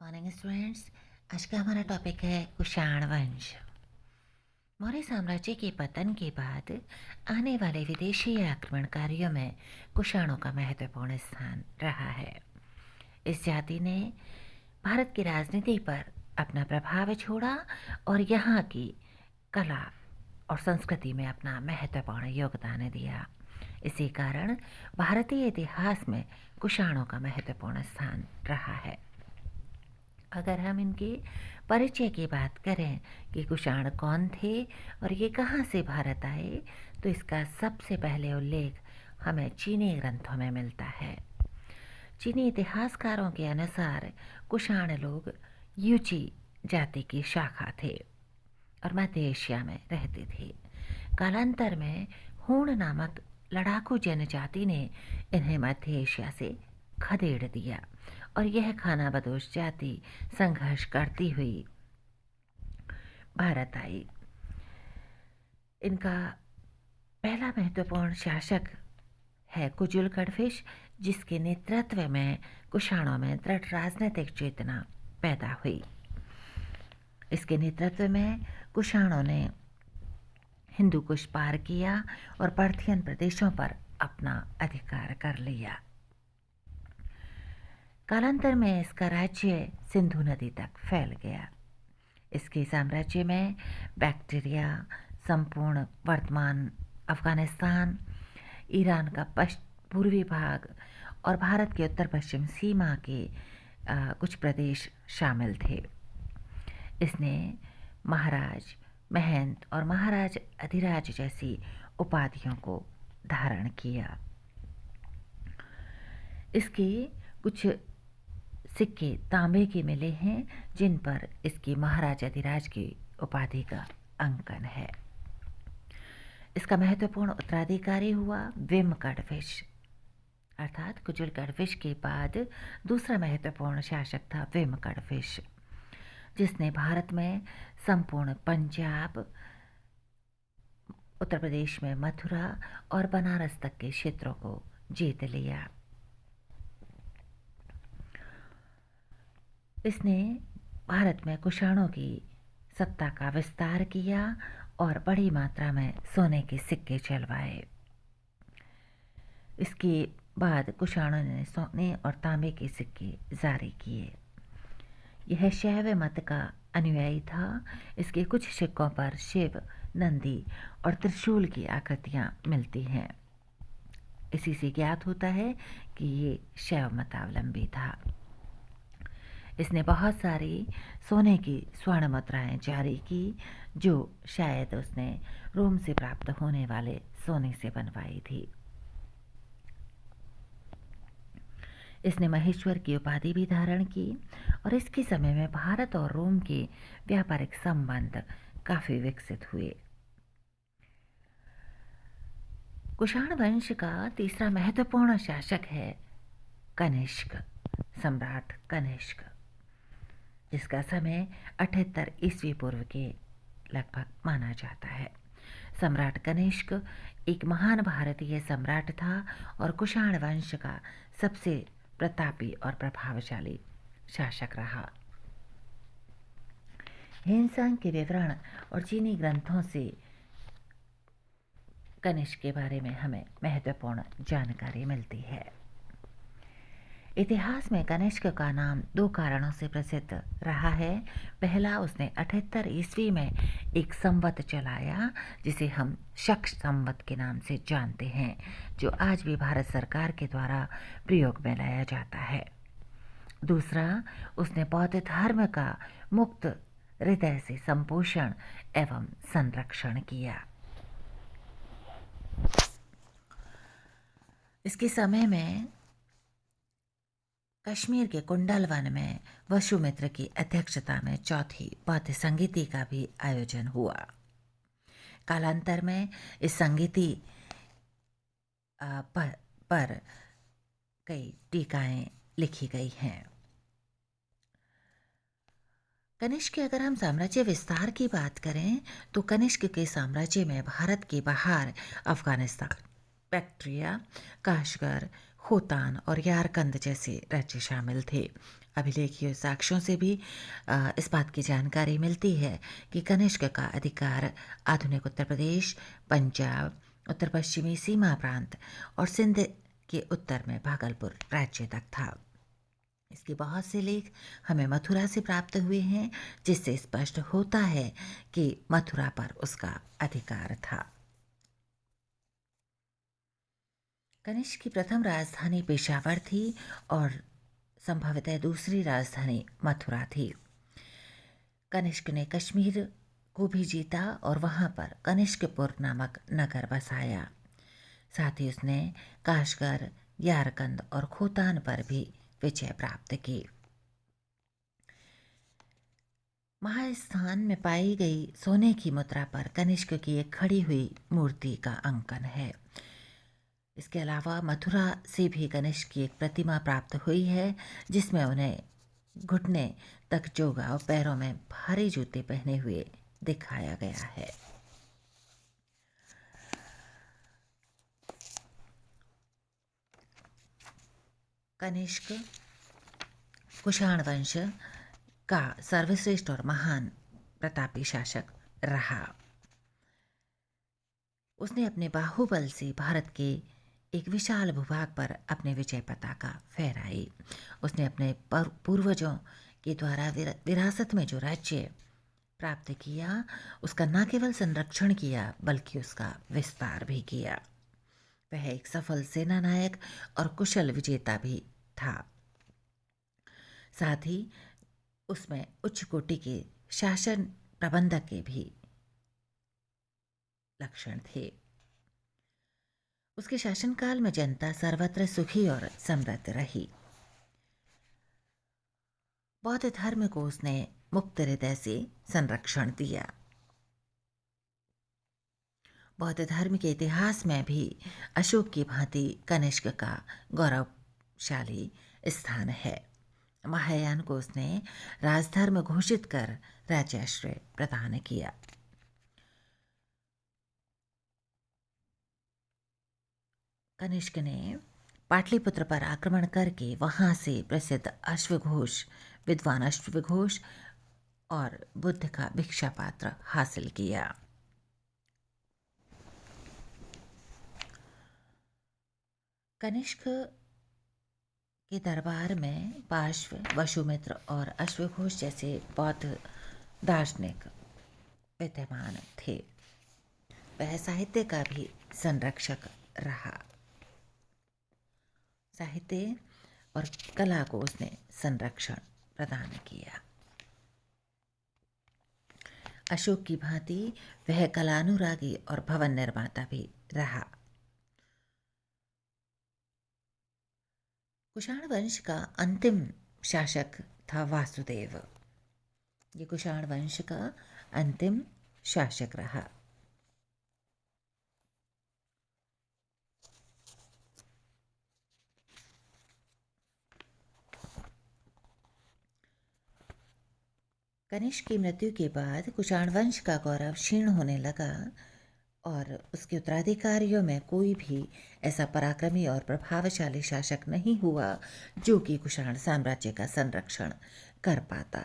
Morning students. आज का हमारा टॉपिक है कुषाण वंश। मौर्य साम्राज्य के पतन के बाद आने वाले विदेशी आक्रमणकारियों में कुषाणों का महत्वपूर्ण स्थान रहा है। इस जाति ने भारत की राजनीति पर अपना प्रभाव छोड़ा और यहाँ की कला और संस्कृति में अपना महत्वपूर्ण योगदान दिया। इसी कारण भारतीय इतिहास में कुषाणों का महत्वपूर्ण स्थान रहा है। अगर हम इनके परिचय की बात करें कि कुषाण कौन थे और ये कहाँ से भारत आए, तो इसका सबसे पहले उल्लेख हमें चीनी ग्रंथों में मिलता है। चीनी इतिहासकारों के अनुसार कुषाण लोग यूची जाति की शाखा थे और मध्य एशिया में रहते थे। कालांतर में हूण नामक लड़ाकू जनजाति ने इन्हें मध्य एशिया से खदेड़ दिया और यह खानाबदोश जाति संघर्ष करती हुई भारत आई। इनका पहला महत्वपूर्ण शासक है कुजुल कड़फिश, जिसके नेतृत्व में कुषाणों में दृढ़ राजनीतिक चेतना पैदा हुई। इसके नेतृत्व में कुषाणों ने हिंदू कुश पार किया और पार्थियन प्रदेशों पर अपना अधिकार कर लिया। कालांतर में इसका राज्य सिंधु नदी तक फैल गया। इसके साम्राज्य में बैक्टीरिया संपूर्ण वर्तमान अफगानिस्तान, ईरान का पूर्वी भाग और भारत के उत्तर पश्चिम सीमा के कुछ प्रदेश शामिल थे। इसने महाराज, महंत और महाराज अधिराज जैसी उपाधियों को धारण किया। इसके कुछ सिक्के तांबे के मिले हैं जिन पर इसकी महाराज अधिराज की उपाधि का अंकन है। इसका महत्वपूर्ण उत्तराधिकारी हुआ विम कड़फिश, अर्थात कुजुल कड़फिश के बाद दूसरा महत्वपूर्ण शासक था विम कड़फिश, जिसने भारत में संपूर्ण पंजाब, उत्तर प्रदेश में मथुरा और बनारस तक के क्षेत्रों को जीत लिया। इसने भारत में कुषाणों की सत्ता का विस्तार किया और बड़ी मात्रा में सोने के सिक्के चलवाए। इसके बाद कुषाणों ने सोने और तांबे के सिक्के जारी किए। यह शैव मत का अनुयायी था। इसके कुछ सिक्कों पर शिव, नंदी और त्रिशूल की आकृतियाँ मिलती हैं। इसी से ज्ञात होता है कि ये शैव मतावलंबी था। इसने बहुत सारी सोने की स्वर्ण मुद्राएं जारी की, जो शायद उसने रोम से प्राप्त होने वाले सोने से बनवाई थी। इसने महेश्वर की उपाधि भी धारण की और इसके समय में भारत और रोम के व्यापारिक संबंध काफी विकसित हुए। कुषाण वंश का तीसरा महत्वपूर्ण शासक है कनिष्क, सम्राट कनिष्क, जिसका समय 78 ईस्वी पूर्व के लगभग माना जाता है। सम्राट कनिष्क एक महान भारतीय सम्राट था और कुषाण वंश का सबसे प्रतापी और प्रभावशाली शासक रहा। हिंसा के विवरण और चीनी ग्रंथों से कनिष्क के बारे में हमें महत्वपूर्ण जानकारी मिलती है। इतिहास में कनिष्क का नाम दो कारणों से प्रसिद्ध रहा है। पहला, उसने 78 ईस्वी में एक संवत चलाया जिसे हम शक संवत के नाम से जानते हैं, जो आज भी भारत सरकार के द्वारा प्रयोग में लाया जाता है। दूसरा, उसने बौद्ध धर्म का मुक्त हृदय से संपोषण एवं संरक्षण किया। इसके समय में कश्मीर के कुंडल वन में वसुमित्र की अध्यक्षता में चौथी बौद्ध संगीति का भी आयोजन हुआ। कालांतर में इस संगीति पर कई टीकाएं लिखी गई हैं। कनिष्क के अगर हम साम्राज्य विस्तार की बात करें तो कनिष्क के साम्राज्य में भारत के बाहर अफगानिस्तान, बैक्ट्रिया, काशगर, खोतान और यारकंद जैसे राज्य शामिल थे। अभिलेखीय साक्ष्यों से भी इस बात की जानकारी मिलती है कि कनिष्क का अधिकार आधुनिक उत्तर प्रदेश, पंजाब, उत्तर पश्चिमी सीमा प्रांत और सिंध के उत्तर में भागलपुर राज्य तक था। इसके बहुत से लेख हमें मथुरा से प्राप्त हुए हैं, जिससे स्पष्ट होता है कि मथुरा पर उसका अधिकार था। कनिष्क की प्रथम राजधानी पेशावर थी और संभवतः दूसरी राजधानी मथुरा थी। कनिष्क ने कश्मीर को भी जीता और वहाँ पर कनिष्कपुर नामक नगर बसाया। साथ ही उसने काशगर, यारकंद और खोतान पर भी विजय प्राप्त की। महास्थान में पाई गई सोने की मुद्रा पर कनिष्क की एक खड़ी हुई मूर्ति का अंकन है। इसके अलावा मथुरा से भी कनिष्क की एक प्रतिमा प्राप्त हुई है, जिसमें उन्हें घुटने तक जोगा और पैरों में भारी जूते पहने हुए दिखाया गया है। कनिष्क कुषाण वंश का सर्वश्रेष्ठ और महान प्रतापी शासक रहा। उसने अपने बाहुबल से भारत के एक विशाल भूभाग पर अपने विजय पताका फहराई। उसने अपने पूर्वजों के द्वारा विरासत में जो राज्य प्राप्त किया, उसका न केवल संरक्षण किया बल्कि उसका विस्तार भी किया। वह एक सफल सेना नायक और कुशल विजेता भी था। साथ ही उसमें उच्च कोटि के शासन प्रबंधक के भी लक्षण थे। उसके शासनकाल में जनता सर्वत्र सुखी और समृद्ध रही। बौद्ध धर्म को उसने मुक्त हृदय से संरक्षण दिया। बौद्ध धर्म के इतिहास में भी अशोक की भांति कनिष्क का गौरवशाली स्थान है। महायान को उसने राजधर्म घोषित कर राज्याश्रय प्रदान किया। कनिष्क ने पाटलिपुत्र पर आक्रमण करके वहां से प्रसिद्ध अश्वघोष, विद्वान अश्वघोष और बुद्ध का भिक्षा पात्र हासिल किया। कनिष्क के दरबार में पार्श्व, वसुमित्र और अश्वघोष जैसे बौद्ध दार्शनिक विद्यमान थे। वह साहित्य का भी संरक्षक रहा। साहित्य और कला को उसने संरक्षण प्रदान किया। अशोक की भांति वह कलानुरागी और भवन निर्माता भी रहा। कुषाण वंश का अंतिम शासक था वासुदेव। ये कुषाण वंश का अंतिम शासक रहा। कनिष्क की मृत्यु के बाद कुषाण वंश का गौरव क्षीण होने लगा और उसके उत्तराधिकारियों में कोई भी ऐसा पराक्रमी और प्रभावशाली शासक नहीं हुआ जो कि कुषाण साम्राज्य का संरक्षण कर पाता।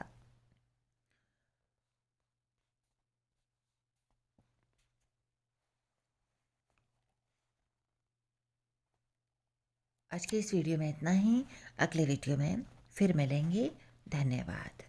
आज के इस वीडियो में इतना ही। अगले वीडियो में फिर मिलेंगे। धन्यवाद।